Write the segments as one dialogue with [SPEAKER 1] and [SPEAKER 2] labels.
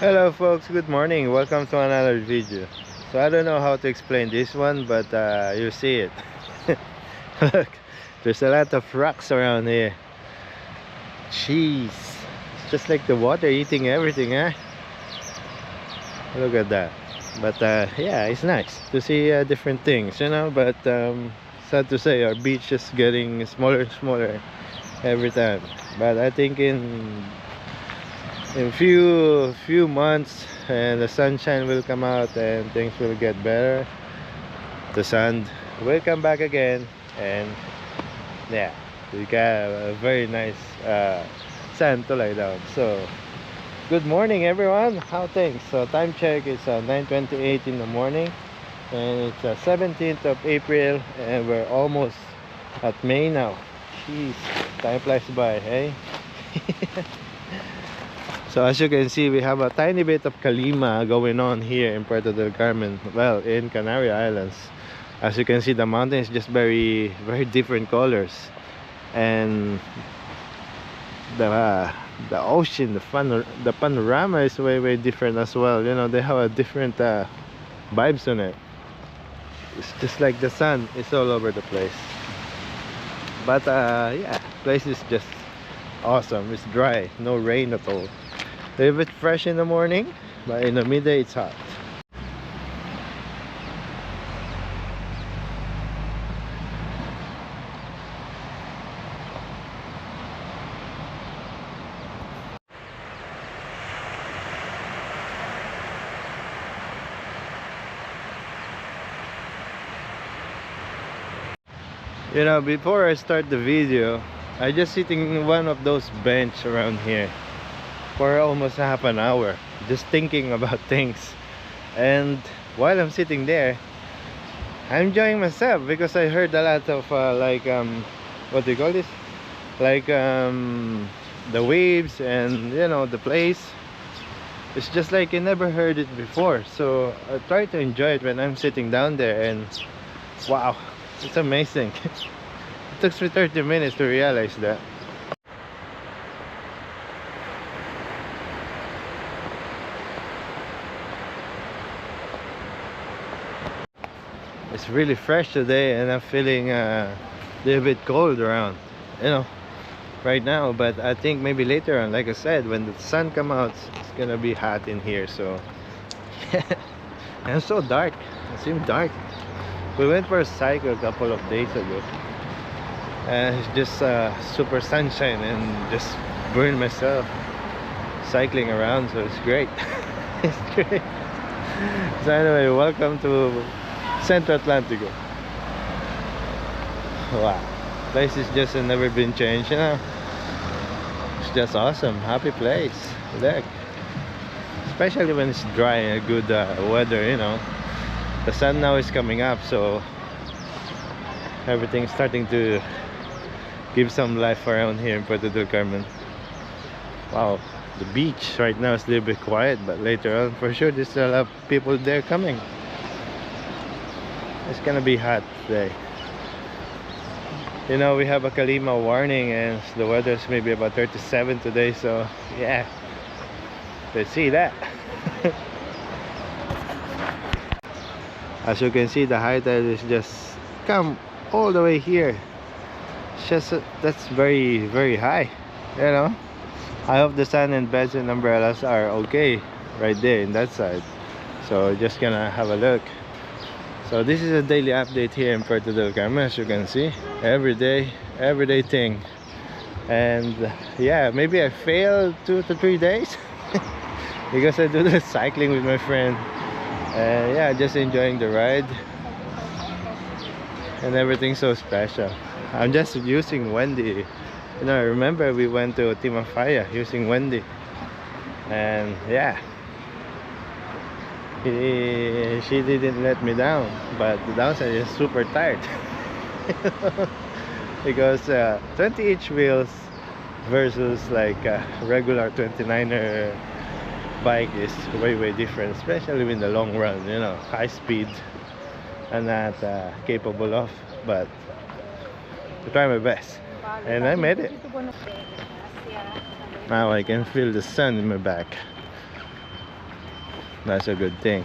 [SPEAKER 1] Hello folks, good morning. Welcome to another video. So I don't know how to explain this one, but you see it. Look, there's a lot of rocks around here. Jeez, it's just like the water eating everything, eh? Look at that. But yeah, it's nice to see different things, you know. But sad to say, our beach is getting smaller and smaller every time. But I think in few months and the sunshine will come out and things will get better. The sun will come back again, and yeah, we got a very nice sand to lie down. So good morning everyone, how things? So time check is 9:28 in the morning, and it's 17th of April, and we're almost at May now. Jeez, time flies by, hey? So as you can see, we have a tiny bit of Kalima going on here in Puerto del Carmen, well, in Canary Islands. As you can see, the mountain is just very different colors, and the ocean, the panorama is way different as well. You know, they have a different vibes on it. It's just like the sun is all over the place. But yeah, place is just awesome. It's dry, no rain at all. A little bit fresh in the morning, but in the midday it's hot. You know, before I start the video, I just sitting in one of those bench around here for almost half an hour, just thinking about things. And while I'm sitting there, I'm enjoying myself because I heard a lot of what do you call this, like the waves, and you know, the place. It's just like I never heard it before, so I try to enjoy it when I'm sitting down there. And wow, it's amazing. It took me 30 minutes to realize that. It's really fresh today, and I'm feeling a little bit cold around, you know, right now. But I think maybe later on, like I said, when the sun comes out, it's gonna be hot in here. So and it's so dark. It seems dark. We went for a cycle a couple of days ago, and it's just super sunshine, and just burned myself cycling around. So it's great. It's great. So anyway, welcome to Centro Atlantico. Wow, place is just never been changed, you know. It's just awesome, happy place. Look, especially when it's dry and good weather, you know. The sun now is coming up, so everything's starting to give some life around here in Puerto del Carmen. Wow, the beach right now is a little bit quiet, but later on for sure there's a lot of people there coming. It's gonna be hot today. You know, we have a Kalima warning, and the weather's maybe about 37 today, so yeah, let's see that. As you can see, the high tide is just come all the way here. It's just that's very high, you know. I hope the sun and beds and umbrellas are okay right there in that side. So just gonna have a look. So this is a daily update here in Puerto del Carmen, as you can see. Everyday thing. And yeah, maybe I failed 2 to 3 days because I do the cycling with my friend. And yeah, just enjoying the ride, and everything's so special. I'm just using Wendy. You know, I remember we went to Timofaya using Wendy, and yeah, she didn't let me down. But the downside is super tired because 20-inch wheels versus like a regular 29er bike is way different, especially in the long run. You know, high speed I'm not capable of, but I try my best, and I made it. Now I can feel the sun in my back. That's a good thing.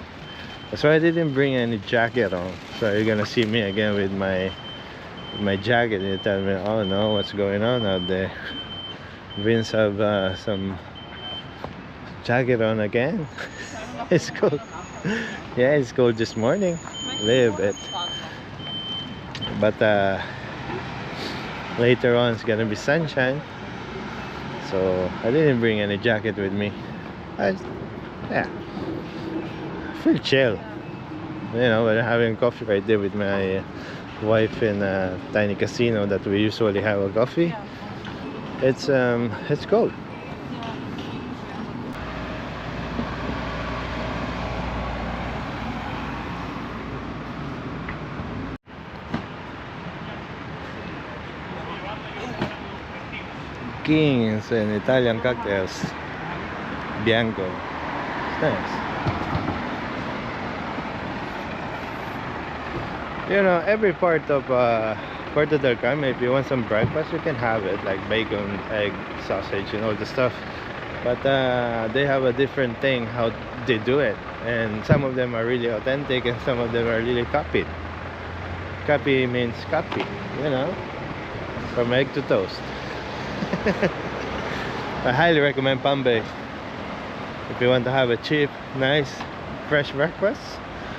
[SPEAKER 1] That's why I didn't bring any jacket on. So you're gonna see me again with my jacket. You tell me, oh no, what's going on out there? Vince have some jacket on again. It's cold. Yeah, it's cold this morning. A little bit. But later on it's gonna be sunshine. So I didn't bring any jacket with me. Yeah, feel chill. You know, we're having coffee right there with my wife in a tiny casino that we usually have a coffee. It's cold. Kings and Italian cocktails. Bianco. It's nice. You know, every part of del Carmen, if you want some breakfast, you can have it, like bacon, egg, sausage, and all the stuff. But they have a different thing how they do it, and some of them are really authentic, and some of them are really copied. Copy means copy, you know, from egg to toast. I highly recommend Pambay if you want to have a cheap, nice, fresh breakfast.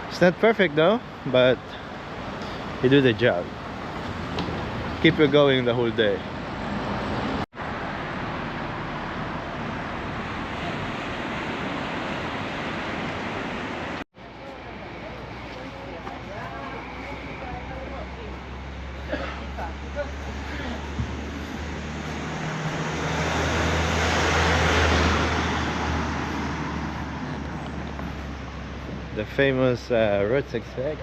[SPEAKER 1] It's not perfect though, but you do the job. Keep you going the whole day. The famous Route 66.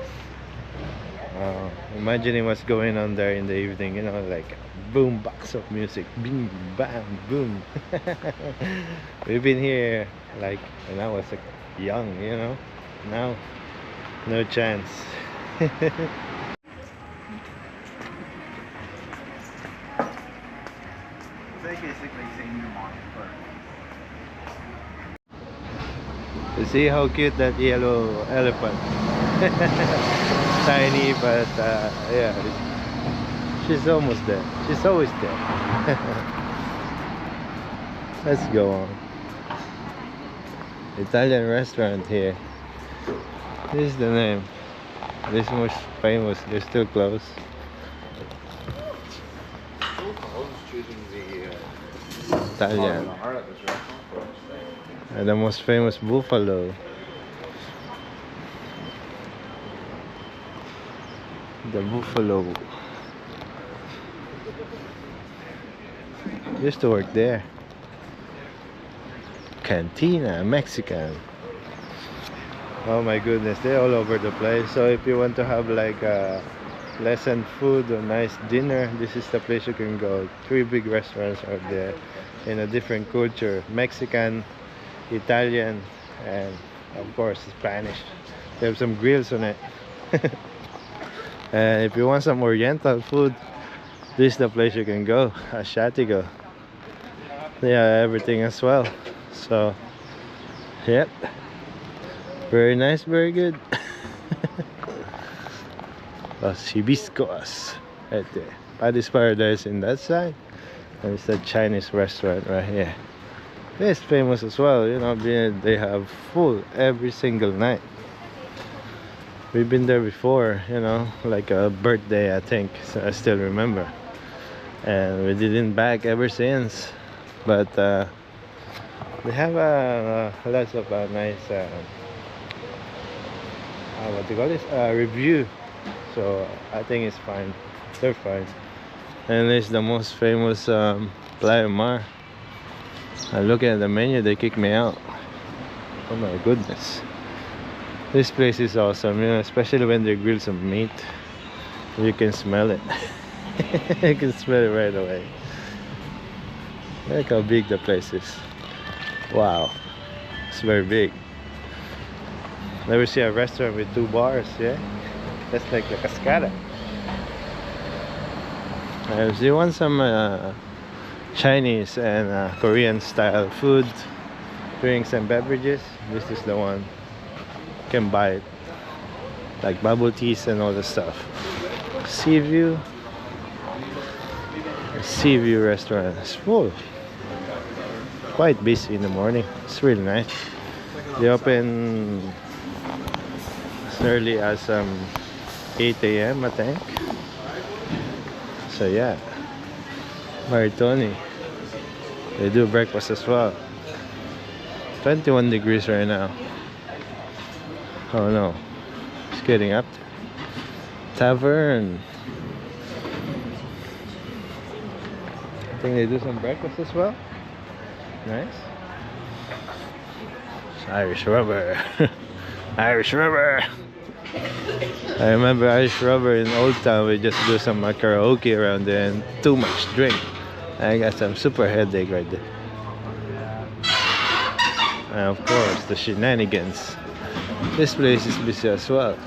[SPEAKER 1] Imagining what's going on there in the evening, you know, like boom box of music, bing bam boom. We've been here like when I was young, you know. Now no chance.
[SPEAKER 2] It's like basically saying your mom first.
[SPEAKER 1] You see how cute that yellow elephant. Tiny, but yeah, she's almost there. She's always there. Let's go on. Italian restaurant here. This is the name. This is most famous. They're still closed. Italian. And the most famous buffalo. The buffalo. Used to work there. Cantina, Mexican. Oh my goodness, they're all over the place. So if you want to have like a pleasant food or nice dinner, this is the place you can go. 3 big restaurants out there in a different culture. Mexican, Italian, and of course Spanish. They have some grills on it. And if you want some oriental food, this is the place you can go. Ashatigo. They have everything as well. So yep, very nice, very good. Los Hibiscos right there. Paddy's Paradise in that side, and it's the Chinese restaurant right here. It's famous as well, you know, they have full every single night. We've been there before, you know, like a birthday, I think, so I still remember. And we didn't back ever since. But they have lots of nice, what do you call this? Review. So I think it's fine. They're fine. And it's the most famous Playa Mar. And looking at the menu, they kicked me out. Oh my goodness. This place is awesome, you know, especially when they grill some meat. You can smell it. You can smell it right away. Look how big the place is. Wow, it's very big. Never see a restaurant with 2 bars, yeah? That's like La Cascada. If you want some Chinese and Korean style food, drinks and beverages, this is the one. can buy it, like bubble teas and all the stuff. Seaview restaurant is full, quite busy in the morning. It's really nice. They open as early as 8 a.m. I think. So yeah, Maritoni, they do breakfast as well. 21 degrees right now. Oh no, it's getting up there. Tavern, I think they do some breakfast as well. Nice. It's Irish Rubber. Irish Rubber. I remember Irish Rubber in Old Town. We just do some karaoke around there and too much drink. I got some super headache right there. And of course, the shenanigans. This place is busy as well,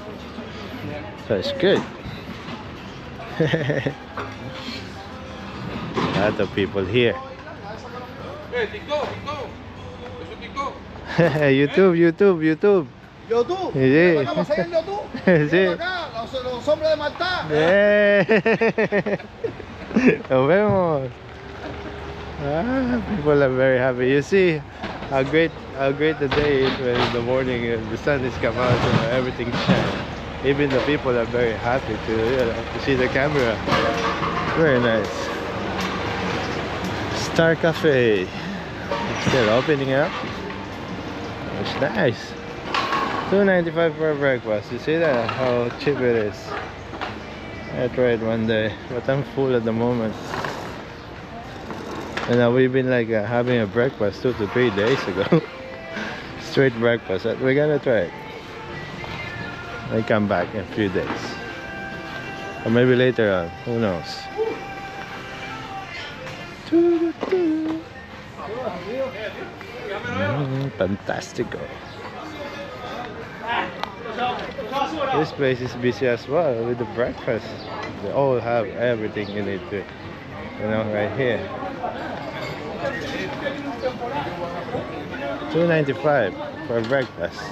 [SPEAKER 1] so it's good. A lot of people here. YouTube.
[SPEAKER 3] YouTube.
[SPEAKER 1] Sí.
[SPEAKER 3] Vamos a ir en YouTube.
[SPEAKER 1] Sí.
[SPEAKER 3] Ven acá, los hombres de Malta.
[SPEAKER 1] Yeah. Nos vemos. People are very happy. You see how great the day is when in the morning the sun is come out and everything shines. Even the people are very happy to see the camera. Very nice. Star Cafe still opening up. It's nice. $2.95 for a breakfast. You see that? How cheap it is. I tried one day, but I'm full at the moment. And we've been like having a breakfast 2 to 3 days ago. Straight breakfast. We're gonna try it. I come back in a few days, or maybe later on. Who knows? Fantastico. This place is busy as well with the breakfast. They all have everything you need to, right here. $2.95 for breakfast.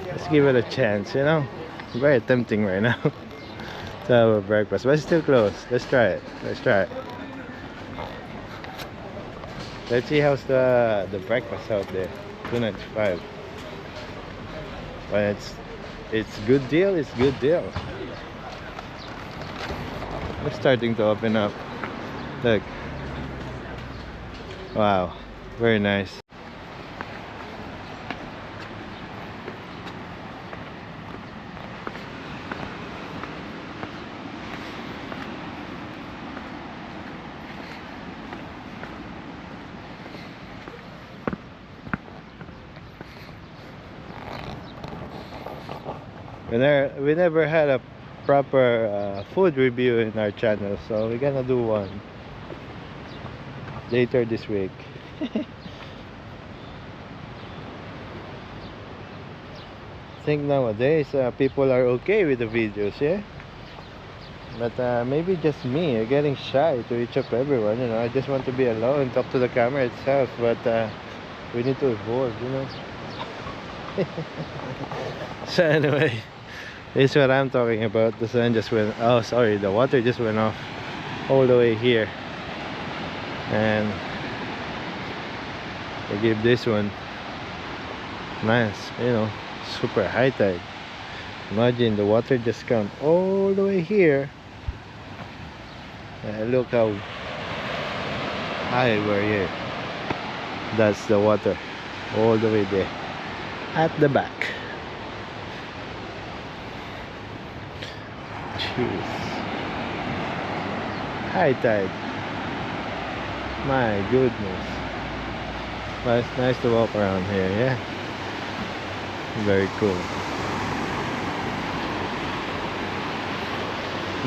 [SPEAKER 1] Let's give it a chance, Very tempting right now to have a breakfast, but it's still closed. Let's try it. Let's see how's the breakfast out there. $2.95. But it's good deal. It's good deal. It's starting to open up. Look. Wow, very nice. We never had a proper food review in our channel, so we're gonna do one later this week. I think nowadays people are okay with the videos, yeah, but maybe just me, getting shy to reach up to everyone. I just want to be alone and talk to the camera itself, but we need to evolve, So anyway, this is what I'm talking about. The sun just went, oh sorry, the water just went off all the way here, and I give this one nice, super high tide. Imagine the water just come all the way here, and look how high we're here. That's the water all the way there at the back. Jeez. High tide. My goodness. But it's nice to walk around here, yeah. Very cool.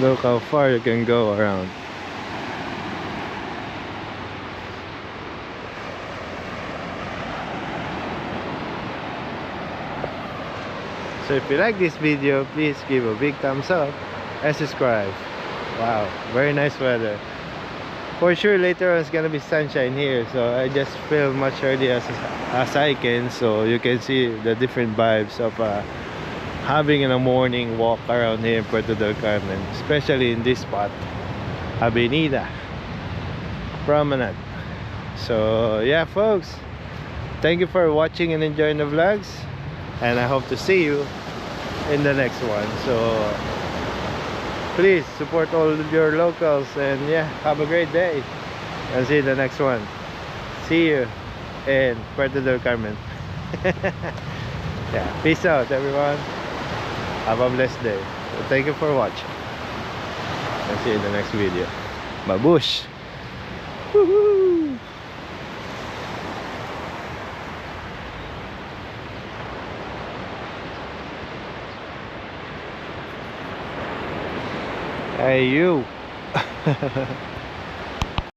[SPEAKER 1] Look how far you can go around. So if you like this video, please give a big thumbs up and subscribe. Wow, very nice weather. For sure later on it's gonna be sunshine here, so I just film much early as I can, so you can see the different vibes of having a morning walk around here in Puerto del Carmen, especially in this spot, Avenida Promenade. So yeah folks, thank you for watching and enjoying the vlogs, and I hope to see you in the next one. So please support all of your locals, and yeah, have a great day. I'll see you in the next one. See you in Puerto del Carmen. Yeah, peace out everyone. Have a blessed day. So thank you for watching. I'll see you in the next video. Babush! Woohoo! Hey you!